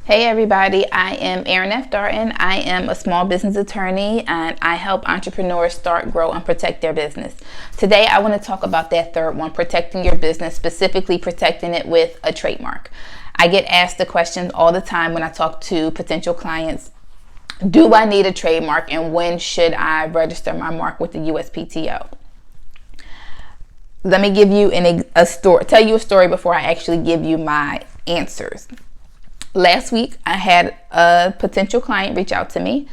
Hey everybody, I am Erin F. Darton. I am a small business attorney and I help entrepreneurs start, grow, and protect their business. Today I want to talk about that third one, protecting your business, specifically protecting it with a trademark. I get asked the question all the time when I talk to potential clients. Do I need a trademark and when should I register my mark with the USPTO? Let me give you tell you a story before I actually give you my answers. Last week, I had a potential client reach out to me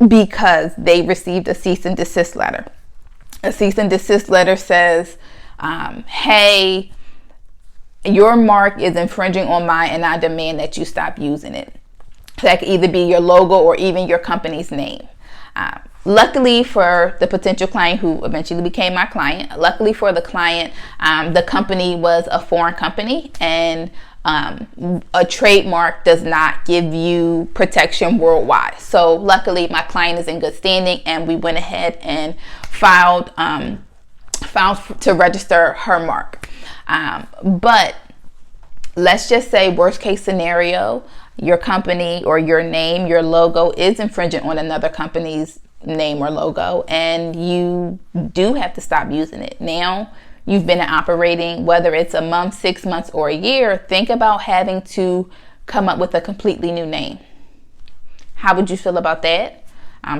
because they received a cease and desist letter. A cease and desist letter says, hey, your mark is infringing on mine and I demand that you stop using it. So that could either be your logo or even your company's name. Luckily for the potential client who eventually became my client, luckily for the client, the company was a foreign company and a trademark does not give you protection worldwide. So luckily my client is in good standing and we went ahead and filed to register her mark. But let's just say worst case scenario, your company or your name, your logo is infringing on another company's name or logo and you do have to stop using it. Now you've been operating, whether it's a month, 6 months, or a year, think about having to come up with a completely new name. How would you feel about that?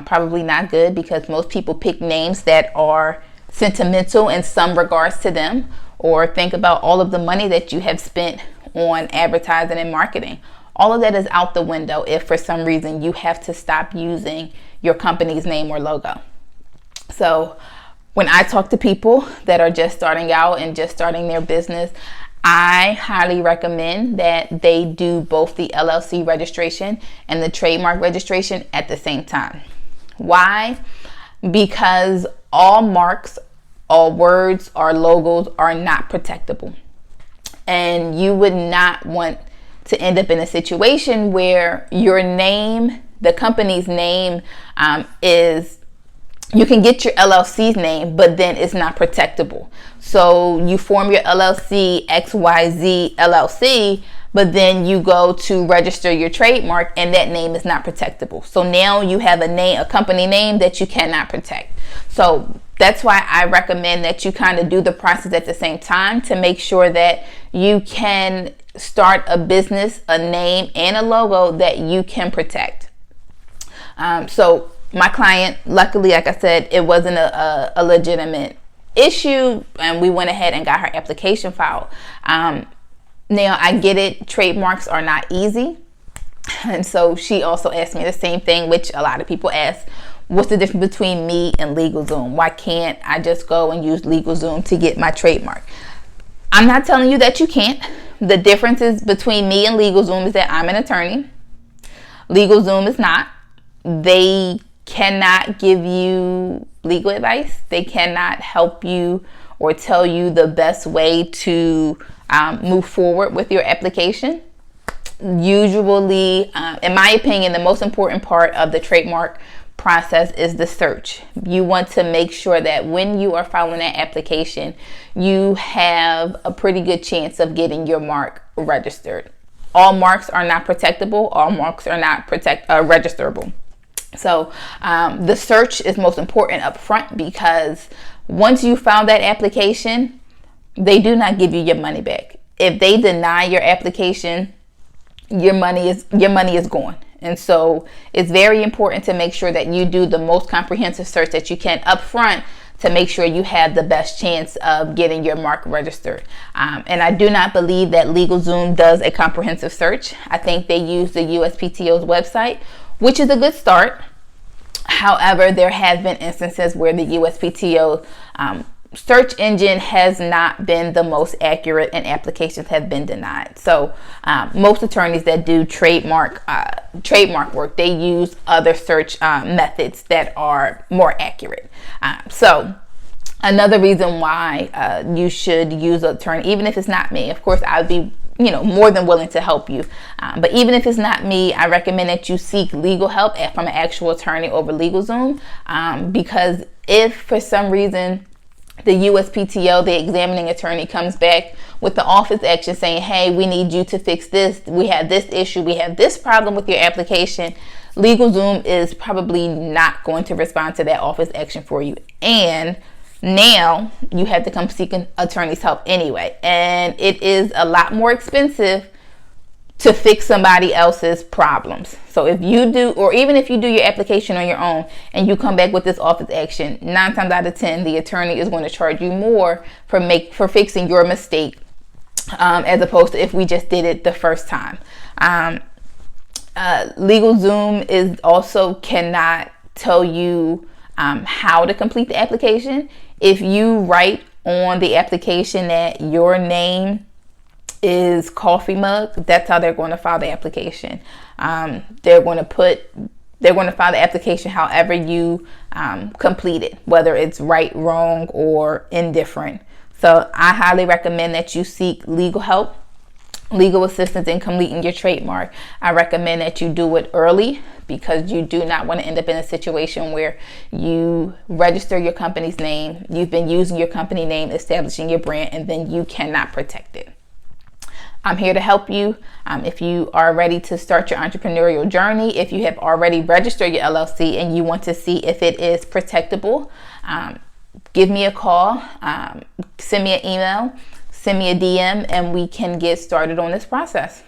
Probably not good because most people pick names that are sentimental in some regards to them, or think about all of the money that you have spent on advertising and marketing. All of that is out the window if for some reason you have to stop using your company's name or logo. So when I talk to people that are just starting out and just starting their business, I highly recommend that they do both the LLC registration and the trademark registration at the same time. Why? Because all marks, all words, or logos are not protectable. And you would not want to end up in a situation where your name, the company's name, you can get your LLC's name, but then it's not protectable. So you form your LLC, XYZ LLC, but then you go to register your trademark and that name is not protectable. So now you have a company name that you cannot protect. So that's why I recommend that you kind of do the process at the same time to make sure that you can start a business, a name, and a logo that you can protect. So my client, luckily, like I said, it wasn't a legitimate issue and we went ahead and got her application filed. Now I get it, trademarks are not easy. And so she also asked me the same thing, which a lot of people ask, what's the difference between me and LegalZoom? Why can't I just go and use LegalZoom to get my trademark? I'm not telling you that you can't. The differences between me and LegalZoom is that I'm an attorney. LegalZoom is not. They cannot give you legal advice. They cannot help you or tell you the best way to move forward with your application. Usually, in my opinion, the most important part of the trademark process is the search. You want to make sure that when you are filing that application, you have a pretty good chance of getting your mark registered. All marks are not protectable. All marks are not registerable. So the search is most important up front because once you file that application, they do not give you your money back. If they deny your application, your money is gone. And so it's very important to make sure that you do the most comprehensive search that you can up front to make sure you have the best chance of getting your mark registered. And I do not believe that LegalZoom does a comprehensive search. I think they use the USPTO's website, which is a good start. However, there have been instances where the USPTO search engine has not been the most accurate and applications have been denied. So most attorneys that do trademark work, they use other search methods that are more accurate. So another reason why you should use an attorney, even if it's not me. Of course, I'd be more than willing to help you. But even if it's not me, I recommend that you seek legal help from an actual attorney over LegalZoom, because if for some reason the USPTO, the examining attorney, comes back with the office action saying, hey, we need you to fix this. We have this issue. We have this problem with your application. LegalZoom is probably not going to respond to that office action for you. And now you have to come seek an attorney's help anyway. And it is a lot more expensive to fix somebody else's problems. So if you do, or even if you do your application on your own and you come back with this office action, 9 times out of 10, the attorney is going to charge you more for fixing your mistake, as opposed to if we just did it the first time. LegalZoom is also cannot tell you how to complete the application. If you write on the application that your name is coffee mug, that's how they're going to file the application. They're going to file the application however you complete it, whether it's right, wrong, or indifferent. So I highly recommend that you seek legal help, legal assistance in completing your trademark. I recommend that you do it early, because you do not want to end up in a situation where you register your company's name, you've been using your company name, establishing your brand, and then you cannot protect it. I'm here to help you. If you are ready to start your entrepreneurial journey, if you have already registered your LLC and you want to see if it is protectable, give me a call, send me an email, send me a DM, and we can get started on this process.